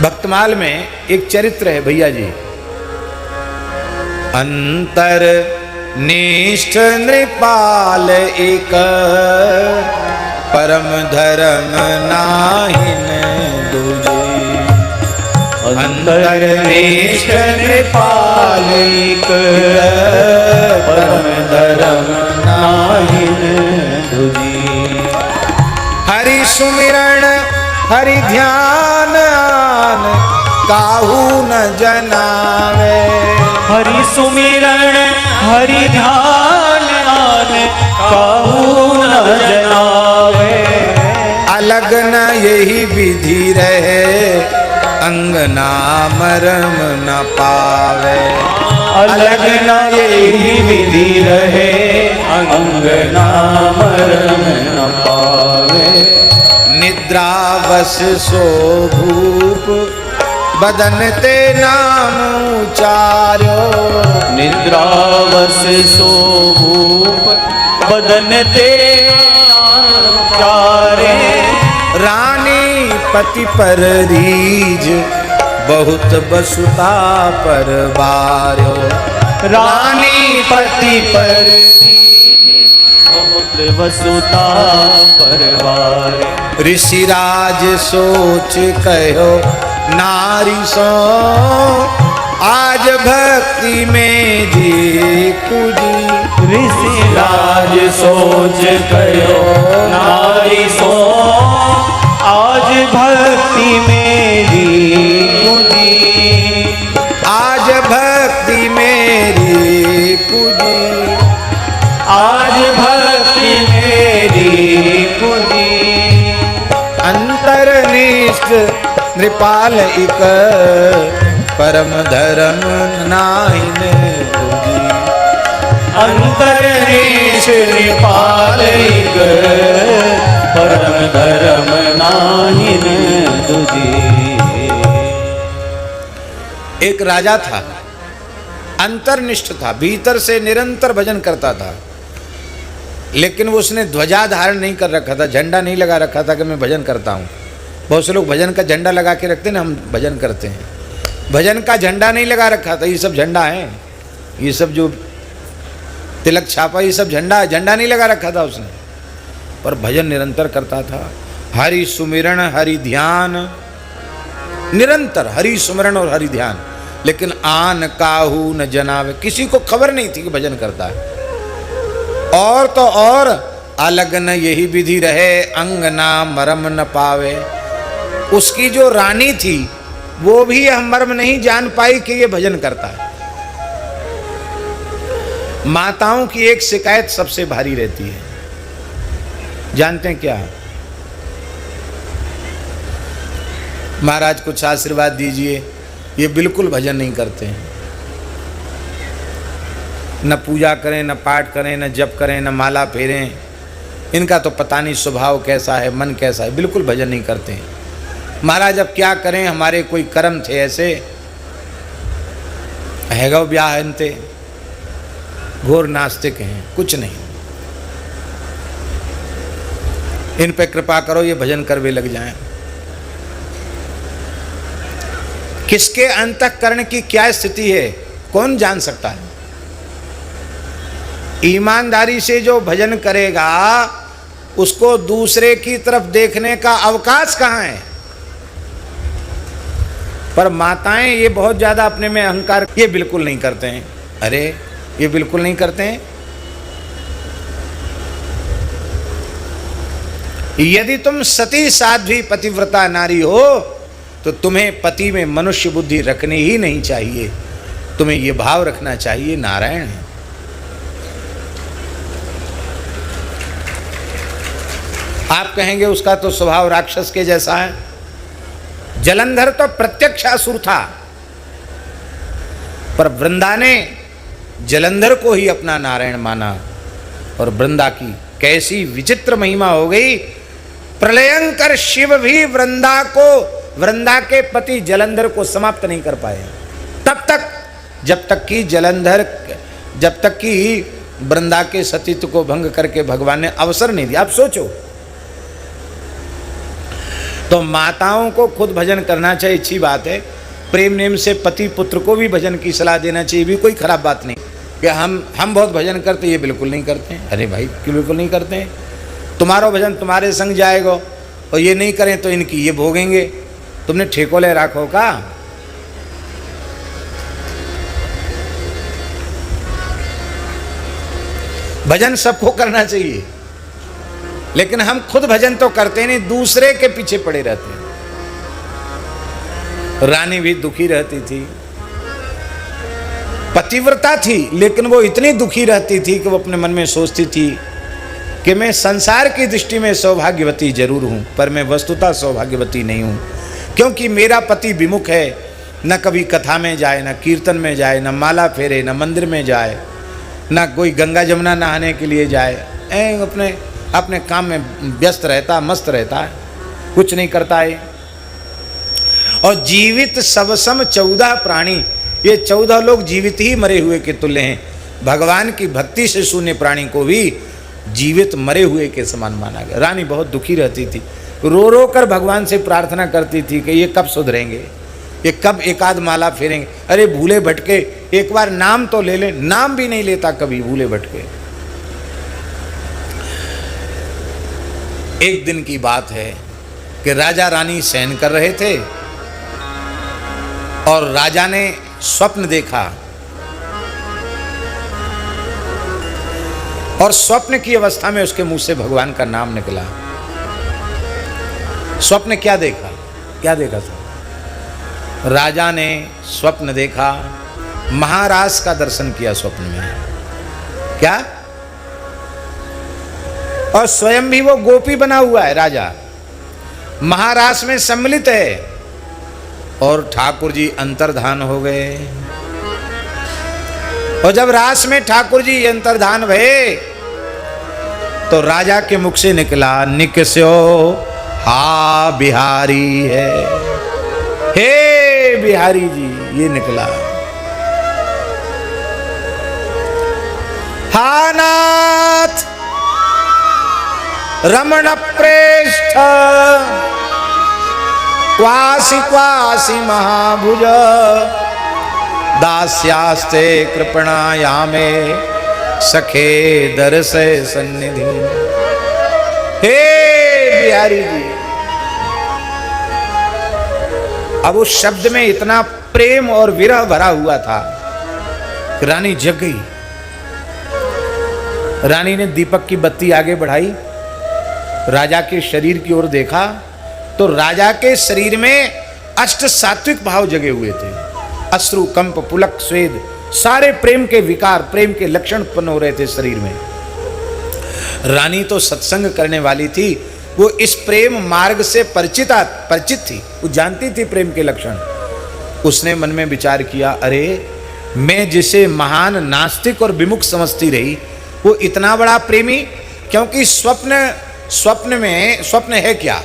भक्तमाल में एक चरित्र है भैया जी। अंतर निष्ठ नृपाल एक परम धर्म नाहिन दूजे। अंतर निष्ठ नृपाल एक परम धर्म नाहिन दूजे। हरि सुमिरण हरि ध्यान आन काहू न जनावे। हरि सुमिरण हरि ध्यान आन काहू न जनावे। अलग न यही विधि रहे अंगना मरम न पावे। अलग न यही विधि रहे अंगना मरम न पावे। निद्रा बस सो भूप बदन ते नाम उचार्यो। निद्रा बस सो भूप बदन ते नाम उचारे। रानी पति पर रीझ बहुत बसुता पर बार्यो। रानी पति पर बहुत बसुता परवार। ऋषिराज सोच कहो नारी सो आज भक्ति में जी कुजी। ऋषिराज सोच कहो नारी सो आज भक्ति मेरी पूजी। आज भक्ति मेरी पूजी। आज भक्ति मेरी पूजी। अंतरनिष्ठ नृपाल एक परम धर्म नाहिन दूजी। अंतरनिष्ठ नृपाल एक परम धर्म नाहिन दूजी। एक राजा था, अंतर्निष्ठ था, भीतर से निरंतर भजन करता था, लेकिन वो उसने ध्वजा धारण नहीं कर रखा था, झंडा नहीं लगा रखा था कि मैं भजन करता हूँ। बहुत से लोग भजन का झंडा लगा के रखते ना, हम भजन करते हैं, भजन का झंडा नहीं लगा रखा था। ये सब झंडा है, ये सब जो तिलक छापा ये सब झंडा है, झंडा नहीं लगा रखा था उसने, पर भजन निरंतर करता था। हरि सुमिरण हरि ध्यान, निरंतर हरि सुमिरण और हरि ध्यान। लेकिन आन काहू न जनावे, किसी को खबर नहीं थी कि भजन करता है। और तो और अलग न यही विधि रहे अंगना मरम न पावे। उसकी जो रानी थी वो भी यह मर्म नहीं जान पाई कि ये भजन करता है। माताओं की एक शिकायत सबसे भारी रहती है, जानते हैं क्या? महाराज कुछ आशीर्वाद दीजिए, ये बिल्कुल भजन नहीं करते हैं, न पूजा करें, न पाठ करें, न जप करें, न माला फेरें, इनका तो पता नहीं स्वभाव कैसा है, मन कैसा है, बिल्कुल भजन नहीं करते हैं। महाराज अब क्या करें, हमारे कोई कर्म थे ऐसे, हैगा ब्याह इनते, घोर नास्तिक हैं, कुछ नहीं, इन पे कृपा करो, ये भजन करवे लग जाएं। किसके अंतःकरण की क्या स्थिति है कौन जान सकता है? ईमानदारी से जो भजन करेगा उसको दूसरे की तरफ देखने का अवकाश कहाँ है? पर माताएं ये बहुत ज्यादा अपने में अहंकार, ये बिल्कुल नहीं करते हैं। अरे ये बिल्कुल नहीं करते हैं। यदि तुम सती साध्वी पतिव्रता नारी हो तो तुम्हें पति में मनुष्य बुद्धि रखनी ही नहीं चाहिए, तुम्हें यह भाव रखना चाहिए नारायण है। आप कहेंगे उसका तो स्वभाव राक्षस के जैसा है। जलंधर तो प्रत्यक्ष असुर था, पर वृंदा ने जलंधर को ही अपना नारायण माना, और वृंदा की कैसी विचित्र महिमा हो गई। प्रलयंकर शिव भी वृंदा को, वृंदा के पति जलंधर को समाप्त नहीं कर पाए तब तक, जब तक कि वृंदा के सतीत्व को भंग करके भगवान ने अवसर नहीं दिया। आप सोचो, तो माताओं को खुद भजन करना चाहिए, अच्छी बात है। प्रेम नेम से पति पुत्र को भी भजन की सलाह देना चाहिए, भी कोई खराब बात नहीं कि हम बहुत भजन करते, ये बिल्कुल नहीं करते। अरे भाई क्यों बिल्कुल नहीं करते हैं? तुम्हारा भजन तुम्हारे संग जाएगा और ये नहीं करें तो इनकी ये भोगेंगे। तुमने ठेको ले रखो का? भजन सबको करना चाहिए, लेकिन हम खुद भजन तो करते नहीं, दूसरे के पीछे पड़े रहते हैं। रानी भी दुखी रहती थी, पतिव्रता थी, लेकिन वो इतनी दुखी रहती थी कि वो अपने मन में सोचती थी कि मैं संसार की दृष्टि में सौभाग्यवती जरूर हूं, पर मैं वस्तुतः सौभाग्यवती नहीं हूं, क्योंकि मेरा पति विमुख है। न कभी कथा में जाए, न कीर्तन में जाए, न माला फेरे, न मंदिर में जाए, न कोई गंगा जमुना नहाने के लिए जाए। अपने अपने काम में व्यस्त रहता, मस्त रहता है, कुछ नहीं करता है। और जीवित सबसम 14 प्राणी, ये 14 लोग जीवित ही मरे हुए के तुल्य हैं। भगवान की भक्ति से शून्य प्राणी को भी जीवित मरे हुए के समान माना गया। रानी बहुत दुखी रहती थी, रो रो कर भगवान से प्रार्थना करती थी कि ये कब सुधरेंगे, ये कब एकाध माला फेरेंगे। अरे भूले भटके, एक बार नाम तो ले ले, नाम भी नहीं लेता कभी भूले भटके। एक दिन की बात है कि राजा रानी शयन कर रहे थे और राजा ने स्वप्न देखा, और स्वप्न की अवस्था में उसके मुंह से भगवान का नाम निकला। स्वप्न क्या देखा? क्या देखा था? राजा ने स्वप्न देखा, महाराज का दर्शन किया स्वप्न में। क्या? और स्वयं भी वो गोपी बना हुआ है, राजा महाराज में सम्मिलित है, और ठाकुर जी अंतर्धान हो गए। और जब रास में ठाकुर जी अंतर्धान भये तो राजा के मुख से निकला, निकस्यो हा बिहारी है, हे बिहारी जी, ये निकला। हा नाथ रमण प्रेष्ठ क्वासी क्वासी महाभुज दास्यास्ते कृपणायामे सखे दरसे सन्निधि। हे बिहारी जी, अब उस शब्द में इतना प्रेम और विरह भरा हुआ था कि रानी जग गई। रानी ने दीपक की बत्ती आगे बढ़ाई, राजा के शरीर की ओर देखा तो राजा के शरीर में अष्ट सात्विक भाव जगे हुए थे। अश्रु, कंप, पुलक, स्वेद, सारे प्रेम के विकार, प्रेम के लक्षण उत्पन्न हो रहे थे शरीर में। रानी तो सत्संग करने वाली थी, वो इस प्रेम मार्ग से परिचित थी, वो जानती थी प्रेम के लक्षण। उसने मन में विचार किया, अरे मैं जिसे महान नास्तिक और विमुख समझती रही, वो इतना बड़ा प्रेमी। क्योंकि स्वप्न है क्या?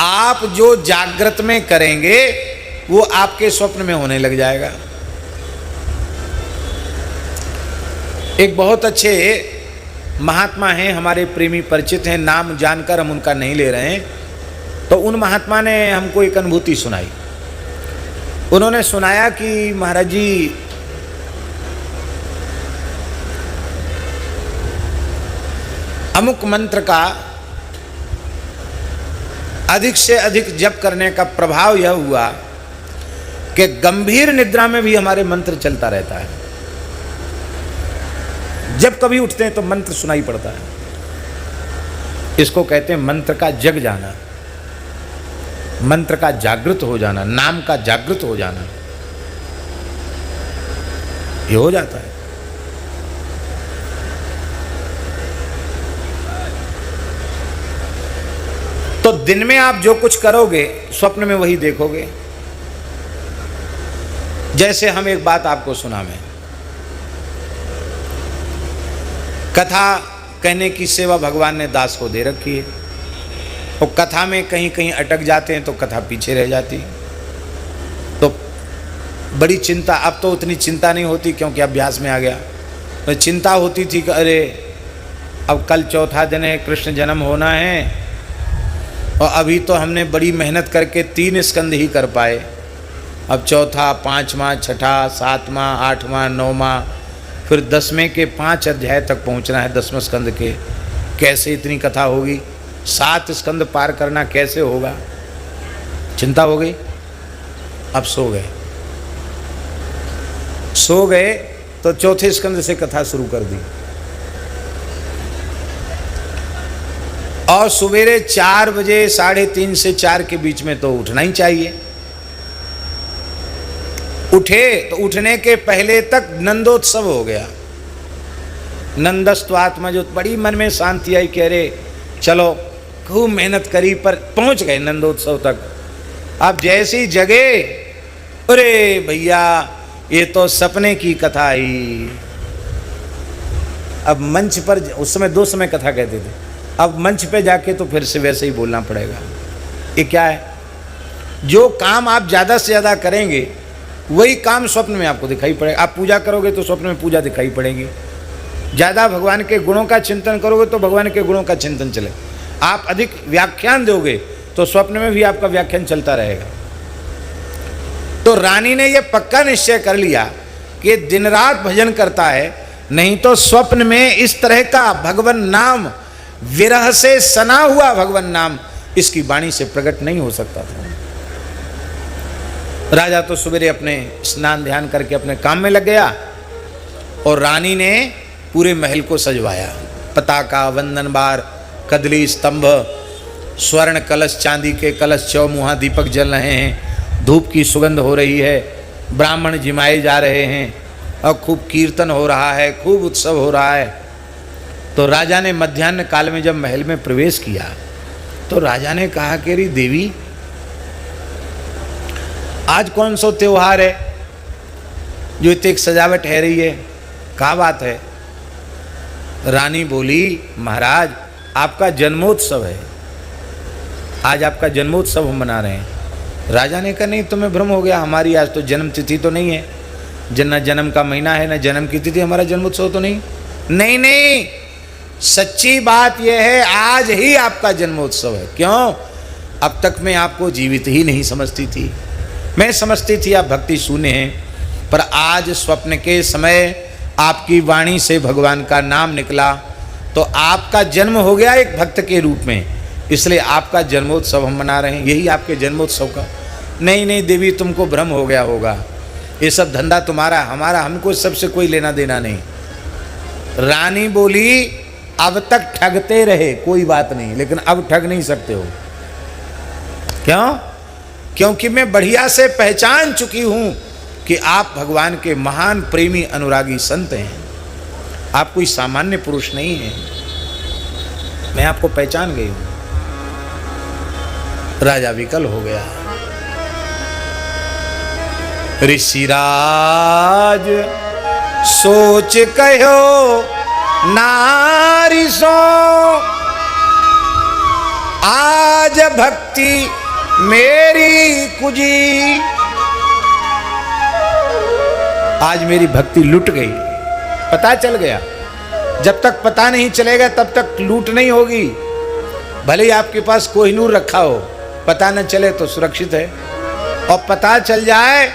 आप जो जागृत में करेंगे वो आपके स्वप्न में होने लग जाएगा। एक बहुत अच्छे महात्मा हैं, हमारे प्रेमी परिचित हैं, नाम जानकर हम उनका नहीं ले रहे हैं। तो उन महात्मा ने हमको एक अनुभूति सुनाई। उन्होंने सुनाया कि महाराज जी, अमुक मंत्र का अधिक से अधिक जप करने का प्रभाव यह हुआ कि गंभीर निद्रा में भी हमारे मंत्र चलता रहता है। जब कभी उठते हैं तो मंत्र सुनाई पड़ता है। इसको कहते हैं मंत्र का जग जाना, मंत्र का जागृत हो जाना, नाम का जागृत हो जाना। ये हो जाता है। तो दिन में आप जो कुछ करोगे स्वप्न में वही देखोगे। जैसे हम एक बात आपको सुना, मैं कथा कहने की सेवा भगवान ने दास को दे रखी है, और कथा में कहीं कहीं अटक जाते हैं तो कथा पीछे रह जाती। तो बड़ी चिंता, अब तो उतनी चिंता नहीं होती क्योंकि अभ्यास में आ गया। तो चिंता होती थी कि अरे अब कल चौथा दिन है, कृष्ण जन्म होना है, और अभी तो हमने बड़ी मेहनत करके 3 स्कंद ही कर पाए। अब चौथा, 5वां, 6ठा, 7वां, 8वां, 9वां, फिर 10वें के 5 अध्याय तक पहुंचना है, 10वें स्कंद के। कैसे इतनी कथा होगी? 7 स्कंद पार करना कैसे होगा? चिंता हो गई। अब सो गए तो चौथे स्कंद से कथा शुरू कर दी। और सवेरे 4 बजे, 3:30 से 4 के बीच में तो उठना ही चाहिए। उठे तो उठने के पहले तक नंदोत्सव हो गया। नंदस्त्वात्मा, जो बड़ी मन में शांति आई, कह रहे चलो खूब मेहनत करी पर पहुंच गए नंदोत्सव तक। अब जैसी जगे, अरे भैया ये तो सपने की कथा आई। अब मंच पर, उस समय 2 समय कथा कहते थे, अब मंच पे जाके तो फिर से वैसे ही बोलना पड़ेगा। ये क्या है? जो काम आप ज़्यादा से ज़्यादा करेंगे वही काम स्वप्न में आपको दिखाई पड़ेगा। आप पूजा करोगे तो स्वप्न में पूजा दिखाई पड़ेगी। ज़्यादा भगवान के गुणों का चिंतन करोगे तो भगवान के गुणों का चिंतन चले। आप अधिक व्याख्यान दोगे तो स्वप्न में भी आपका व्याख्यान चलता रहेगा। तो रानी ने यह पक्का निश्चय कर लिया कि दिन रात भजन करता है, नहीं तो स्वप्न में इस तरह का भगवान नाम, विरह से सना हुआ भगवान नाम इसकी वाणी से प्रकट नहीं हो सकता था। राजा तो सवेरे अपने स्नान ध्यान करके अपने काम में लग गया, और रानी ने पूरे महल को सजवाया। पताका, वंदन बार, कदली स्तंभ, स्वर्ण कलश, चांदी के कलश, चौमुहा दीपक जल रहे हैं, धूप की सुगंध हो रही है, ब्राह्मण जिमाए जा रहे हैं, और खूब कीर्तन हो रहा है, खूब उत्सव हो रहा है। तो राजा ने मध्याह्न काल में जब महल में प्रवेश किया तो राजा ने कहा कि अरे देवी, आज कौन सा त्योहार है जो इतनी सजावट है रही है? क्या बात है? रानी बोली, महाराज आपका जन्मोत्सव है, आज आपका जन्मोत्सव हम मना रहे हैं। राजा ने कहा नहीं, तुम्हें भ्रम हो गया, हमारी आज तो जन्म तिथि तो नहीं है, न जन्म का महीना है, न जन्म की तिथि, हमारा जन्मोत्सव तो नहीं। नहीं नहीं, सच्ची बात यह है, आज ही आपका जन्मोत्सव है। क्यों? अब तक मैं आपको जीवित ही नहीं समझती थी, मैं समझती थी आप भक्ति शून्य हैं, पर आज स्वप्न के समय आपकी वाणी से भगवान का नाम निकला तो आपका जन्म हो गया एक भक्त के रूप में, इसलिए आपका जन्मोत्सव हम मना रहे हैं, यही आपके जन्मोत्सव का। नहीं नहीं देवी, तुमको भ्रम हो गया होगा, ये सब धंधा तुम्हारा, हमारा, हमको सबसे कोई लेना देना नहीं। रानी बोली, अब तक ठगते रहे कोई बात नहीं, लेकिन अब ठग नहीं सकते हो। क्यों? क्योंकि मैं बढ़िया से पहचान चुकी हूं कि आप भगवान के महान प्रेमी अनुरागी संत हैं, आप कोई सामान्य पुरुष नहीं हैं, मैं आपको पहचान गई हूं। राजा विकल हो गया। ऋषिराज सोच कहो नारी सो, आज भक्ति मेरी कुजी, आज मेरी भक्ति लुट गई। पता चल गया, जब तक पता नहीं चलेगा तब तक लूट नहीं होगी। भले ही आपके पास कोहिनूर रखा हो, पता न चले तो सुरक्षित है, और पता चल जाए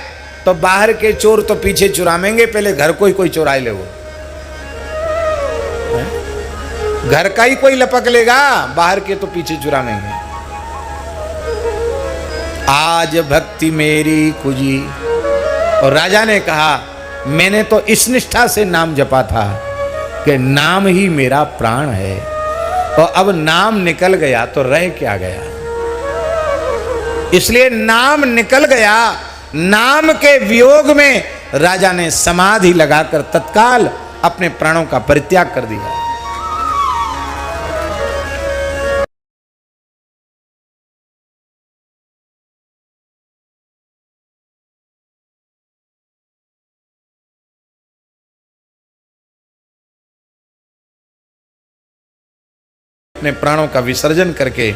तो बाहर के चोर तो पीछे चुरामेंगे, पहले घर को ही कोई चुरा ले, वो घर का ही कोई लपक लेगा, बाहर के तो पीछे चुरामेंगे। आज भक्ति मेरी कुजी। और राजा ने कहा, मैंने तो इस निष्ठा से नाम जपा था कि नाम ही मेरा प्राण है, और अब नाम निकल गया तो रह क्या गया। इसलिए नाम निकल गया, नाम के वियोग में राजा ने समाधि लगाकर तत्काल अपने प्राणों का परित्याग कर दिया। अपने प्राणों का विसर्जन करके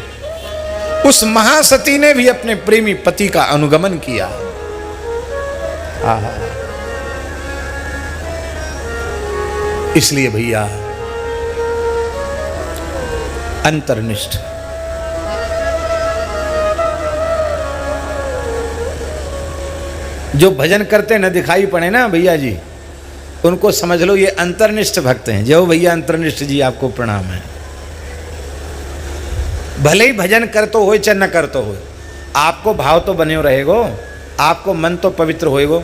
उस महासती ने भी अपने प्रेमी पति का अनुगमन किया। इसलिए भैया अंतर्निष्ठ। जो भजन करते न दिखाई पड़े ना भैया जी, उनको समझ लो ये अंतर्निष्ठ भक्त हैं। जो भैया अंतर्निष्ठ जी आपको प्रणाम है। भले ही भजन कर तो हो चाहे न कर तो हो, आपको भाव तो बने रहेगो, आपको मन तो पवित्र होएगो।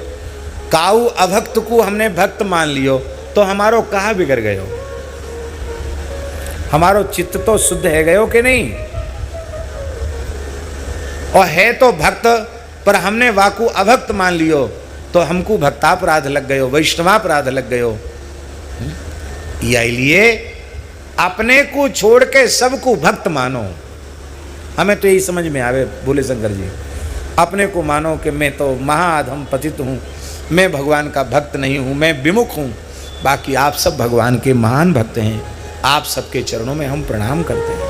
काऊ अभक्त को हमने भक्त मान लियो तो हमारो कहा बिगड़ गयो, हमारो चित्त तो शुद्ध है गयो कि नहीं। और है तो भक्त पर हमने वाकू अभक्त मान लियो तो हमको भक्तापराध लग गयो, वैष्णवापराध लग गयो। या लिए अपने को छोड़ के सबको भक्त मानो। हमें तो यही समझ में आवे बोले शंकर जी, अपने को मानो कि मैं तो महाअधम पतित हूँ, मैं भगवान का भक्त नहीं हूँ, मैं विमुख हूँ। बाकी आप सब भगवान के महान भक्त हैं, आप सबके चरणों में हम प्रणाम करते हैं।